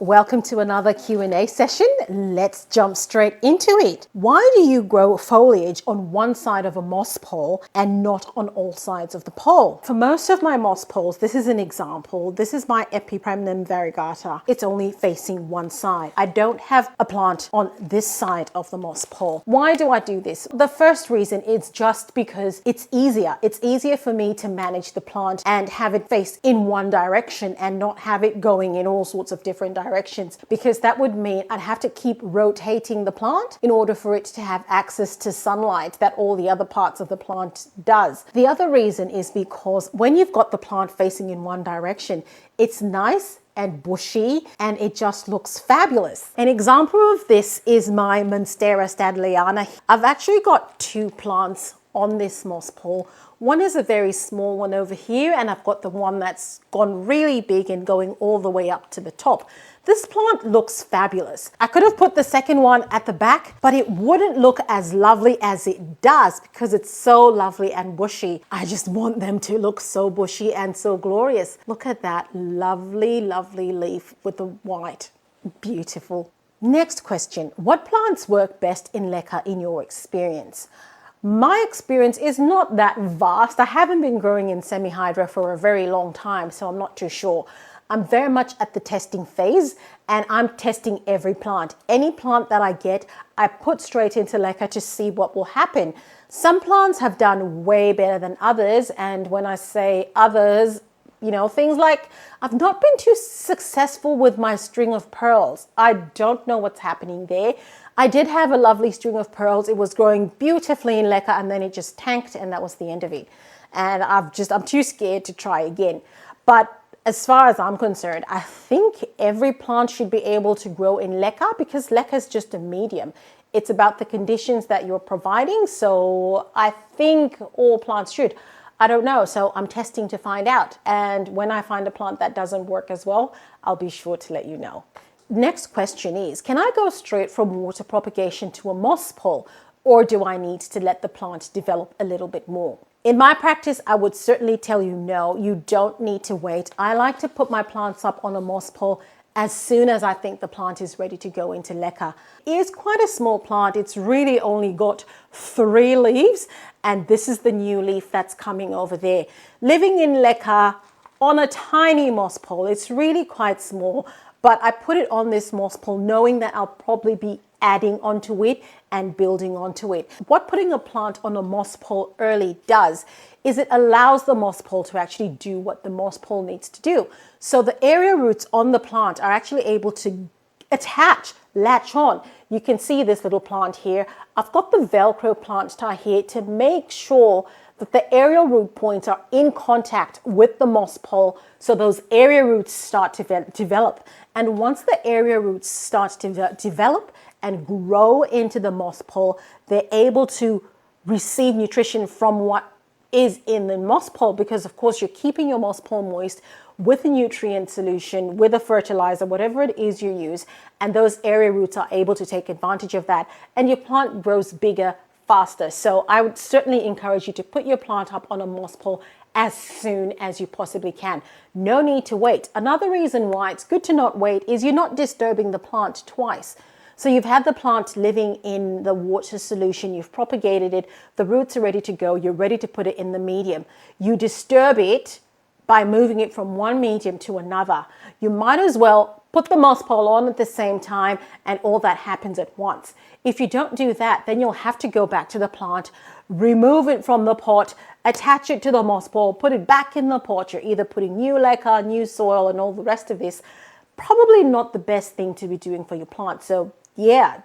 Welcome to another Q&A session. Let's jump straight into it. Why do you grow foliage on one side of a moss pole and not on all sides of the pole? For most of my moss poles, this is an example. This is my Epipremnum variegata. It's only facing one side. I don't have a plant on this side of the moss pole. Why do I do this? The first reason is just because it's easier. It's easier for me to manage the plant and have it face in one direction and not have it going in all sorts of different directions, because that would mean I'd have to keep rotating the plant in order for it to have access to sunlight that all the other parts of the plant does. The other reason is because when you've got the plant facing in one direction, it's nice and bushy and it just looks fabulous. An example of this is my Monstera stadleyana. I've actually got two plants on this moss pole. One is a very small one over here, and I've got the one that's gone really big and going all the way up to the top. This plant looks fabulous. I could have put the second one at the back, but it wouldn't look as lovely as it does because it's so lovely and bushy. I just want them to look so bushy and so glorious. Look at that lovely, lovely leaf with the white. Beautiful. Next question. What plants work best in Leca in your experience? My experience is not that vast. I haven't been growing in semi-hydro for a very long time, so I'm not too sure. I'm very much at the testing phase and I'm testing every plant. Any plant that I get, I put straight into Leca to see what will happen. Some plants have done way better than others, and when I say others, you know, things like I've not been too successful with my string of pearls. I don't know what's happening there. I did have a lovely string of pearls. It was growing beautifully in Leca and then it just tanked and that was the end of it. And I'm too scared to try again. But as far as I'm concerned, I think every plant should be able to grow in Leca because Leca is just a medium. It's about the conditions that you're providing. So I think all plants should. I don't know, so I'm testing to find out. And when I find a plant that doesn't work as well, I'll be sure to let you know. Next question is, can I go straight from water propagation to a moss pole, or do I need to let the plant develop a little bit more? In my practice, I would certainly tell you no, you don't need to wait. I like to put my plants up on a moss pole as soon as I think the plant is ready to go into Leca. It is quite a small plant. It's really only got 3 leaves, and this is the new leaf that's coming over there. Living in Leca on a tiny moss pole, it's really quite small, but I put it on this moss pole knowing that I'll probably be adding onto it and building onto it. What putting a plant on a moss pole early does is it allows the moss pole to actually do what the moss pole needs to do. So the area roots on the plant are actually able to latch on. You can see this little plant here. I've got the Velcro plant tie here to make sure that the aerial root points are in contact with the moss pole, so those area roots start to develop. And once the area roots start to develop and grow into the moss pole, they're able to receive nutrition from what is in the moss pole, because of course you're keeping your moss pole moist with a nutrient solution, with a fertilizer, whatever it is you use, and those area roots are able to take advantage of that, and your plant grows bigger faster. So I would certainly encourage you to put your plant up on a moss pole as soon as you possibly can. No need to wait. Another reason why it's good to not wait is you're not disturbing the plant twice. So you've had the plant living in the water solution, you've propagated it, the roots are ready to go, you're ready to put it in the medium. You disturb it by moving it from one medium to another. You might as well put the moss pole on at the same time and all that happens at once. If you don't do that, then you'll have to go back to the plant, remove it from the pot, attach it to the moss pole, put it back in the pot. You're either putting new Leca, new soil and all the rest of this. Probably not the best thing to be doing for your plant. So yeah,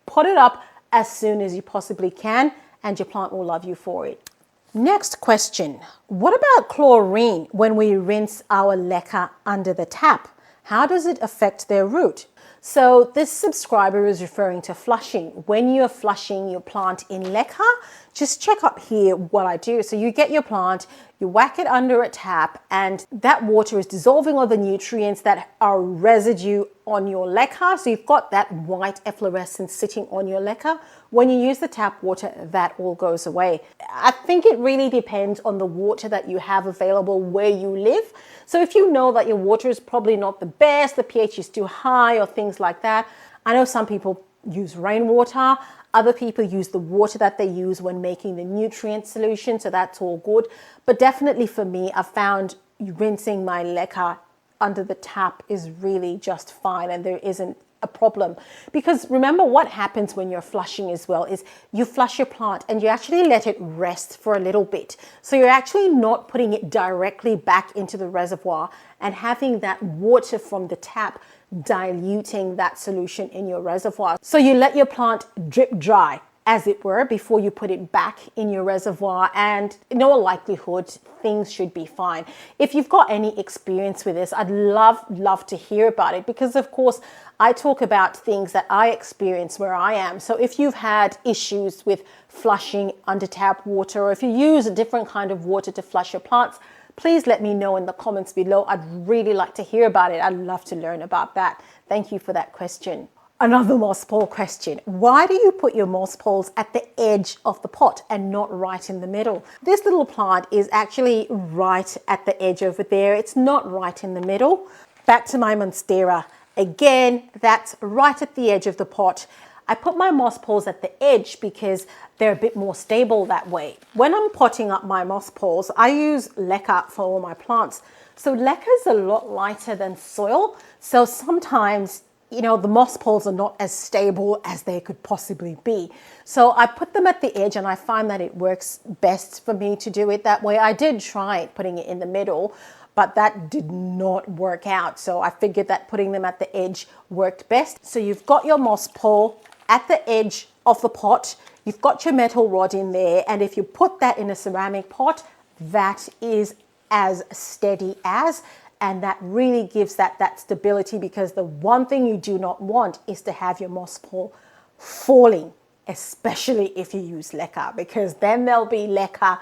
put it up as soon as you possibly can and your plant will love you for it. Next question. What about chlorine when we rinse our Leca under the tap? How does it affect their root? So this subscriber is referring to flushing. When you're flushing your plant in Leca, just check up here what I do. So you get your plant, you whack it under a tap, and that water is dissolving all the nutrients that are residue on your Leca. So you've got that white efflorescence sitting on your Leca. When you use the tap water, that all goes away. I think it really depends on the water that you have available where you live. So if you know that your water is probably not the best, the pH is too high or things like that. I know some people use rainwater. Other people use the water that they use when making the nutrient solution, so that's all good. But definitely for me, I found rinsing my Leca under the tap is really just fine, and there isn't a problem. Because remember, what happens when you're flushing as well is you flush your plant and you actually let it rest for a little bit. So you're actually not putting it directly back into the reservoir and having that water from the tap diluting that solution in your reservoir. So you let your plant drip dry, as it were, before you put it back in your reservoir, and in all likelihood things should be fine. If you've got any experience with this, I'd love to hear about it, because of course I talk about things that I experience where I am. So if you've had issues with flushing under tap water, or if you use a different kind of water to flush your plants, please let me know in the comments below. I'd really like to hear about it. I'd love to learn about that. Thank you for that question. Another moss pole question. Why do you put your moss poles at the edge of the pot and not right in the middle? This little plant is actually right at the edge over there. It's not right in the middle. Back to my monstera. Again, that's right at the edge of the pot. I put my moss poles at the edge because they're a bit more stable that way. When I'm potting up my moss poles, I use Leca for all my plants. So Leca is a lot lighter than soil. So sometimes, you know, the moss poles are not as stable as they could possibly be. So I put them at the edge, and I find that it works best for me to do it that way. I did try putting it in the middle, but that did not work out. So I figured that putting them at the edge worked best. So you've got your moss pole at the edge of the pot, you've got your metal rod in there, and if you put that in a ceramic pot, that is as steady as, and that really gives that stability, because the one thing you do not want is to have your moss pole falling, especially if you use Leca, because then there'll be Leca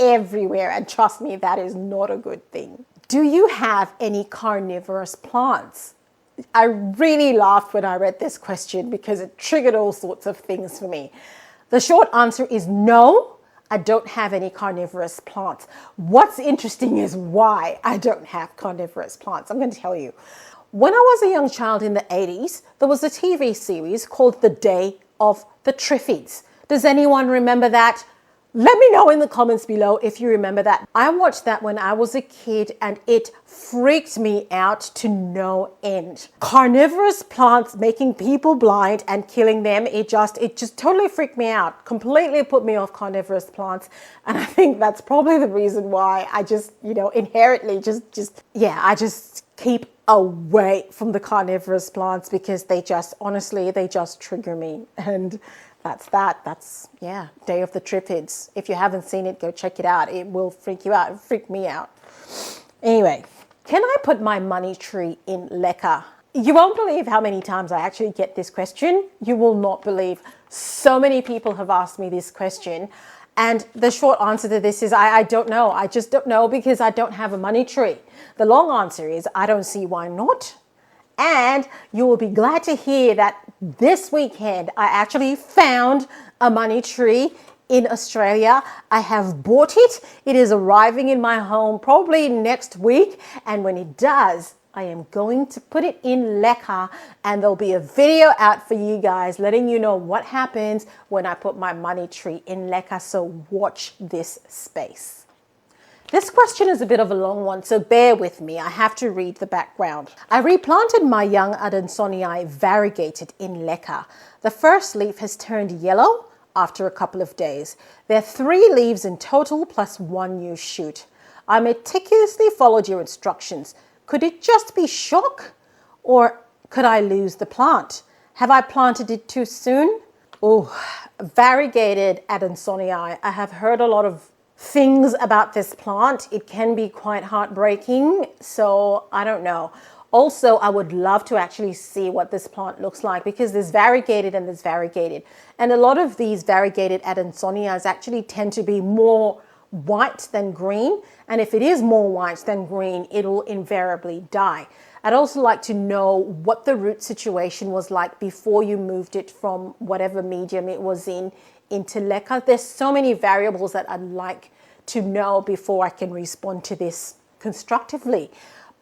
everywhere, and trust me, that is not a good thing. Do you have any carnivorous plants? I really laughed when I read this question because it triggered all sorts of things for me. The short answer is no, I don't have any carnivorous plants. What's interesting is why I don't have carnivorous plants. I'm going to tell you. When I was a young child in the 80s, there was a TV series called The Day of the Triffids. Does anyone remember that? Let me know in the comments below if you remember that. I watched that when I was a kid and it freaked me out to no end. Carnivorous plants making people blind and killing them, it just totally freaked me out. Completely put me off carnivorous plants. And I think that's probably the reason why I just, you know, inherently I just keep away from the carnivorous plants, because they just, honestly, they just trigger me. And that's Day of the Triffids. If you haven't seen it, go check it out. It will freak you out. It freaked me out. Anyway, can I put my money tree in Leca? You won't believe how many times I actually get this question. You will not believe. So many people have asked me this question. And the short answer to this is I don't know. I just don't know, because I don't have a money tree. The long answer is I don't see why not. And you will be glad to hear that this weekend I actually found a money tree in Australia. I have bought it. It is arriving in my home probably next week. And when it does, I am going to put it in Leca, and there'll be a video out for you guys letting you know what happens when I put my money tree in Leca. So watch this space. This question is a bit of a long one, so bear with me. I have to read the background. I replanted my young Adansonii variegated in Leca. The first leaf has turned yellow after a couple of days. There are 3 leaves in total plus 1 new shoot. I meticulously followed your instructions. Could it just be shock? Or could I lose the plant? Have I planted it too soon? Oh, variegated Adansonii. I have heard a lot of things about this plant. It can be quite heartbreaking, so I don't know. Also, I would love to actually see what this plant looks like, because there's variegated and there's variegated. And a lot of these variegated Adansonii actually tend to be more white than green. And if it is more white than green, it'll invariably die. I'd also like to know what the root situation was like before you moved it from whatever medium it was in into Leca. There's so many variables that I'd like to know before I can respond to this constructively.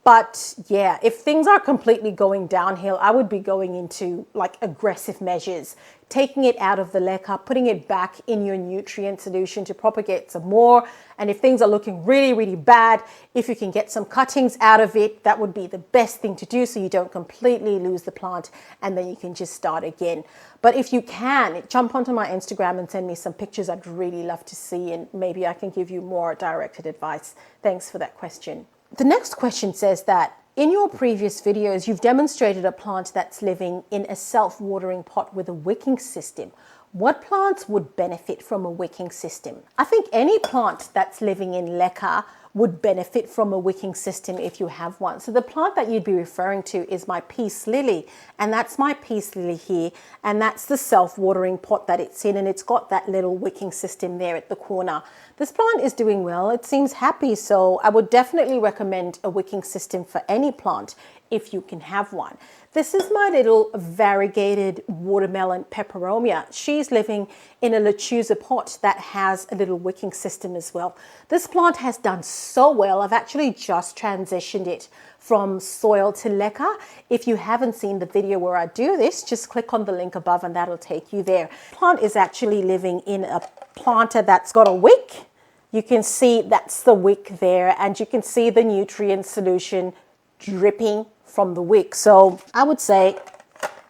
But yeah, if things are completely going downhill, I would be going into like aggressive measures, taking it out of the leca, putting it back in your nutrient solution to propagate some more. And if things are looking really, really bad, if you can get some cuttings out of it, that would be the best thing to do, so you don't completely lose the plant and then you can just start again. But if you can, jump onto my Instagram and send me some pictures. I'd really love to see, and maybe I can give you more directed advice. Thanks for that question. The next question says that in your previous videos, you've demonstrated a plant that's living in a self-watering pot with a wicking system. What plants would benefit from a wicking system? I think any plant that's living in leca would benefit from a wicking system if you have one. So the plant that you'd be referring to is my peace lily, and that's my peace lily here, and that's the self-watering pot that it's in, and it's got that little wicking system there at the corner. This plant is doing well, it seems happy, so I would definitely recommend a wicking system for any plant if you can have one. This is my little variegated watermelon peperomia. She's living in a lechuza pot that has a little wicking system as well. This plant has done so well. I've actually just transitioned it from soil to leca. If you haven't seen the video where I do this, just click on the link above and that'll take you there. Plant is actually living in a planter that's got a wick. You can see that's the wick there, and you can see the nutrient solution dripping from the wick. So I would say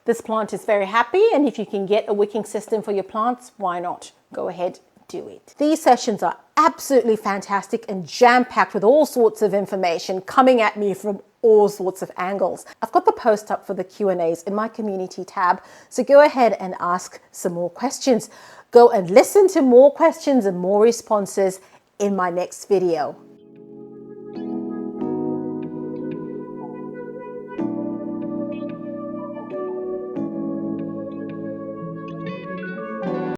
this plant is very happy, and if you can get a wicking system for your plants, why not? Go ahead, do it. These sessions are absolutely fantastic and jam-packed with all sorts of information coming at me from all sorts of angles. I've got the post up for the Q&As in my community tab, so go ahead and ask some more questions. Go and listen to more questions and more responses in my next video.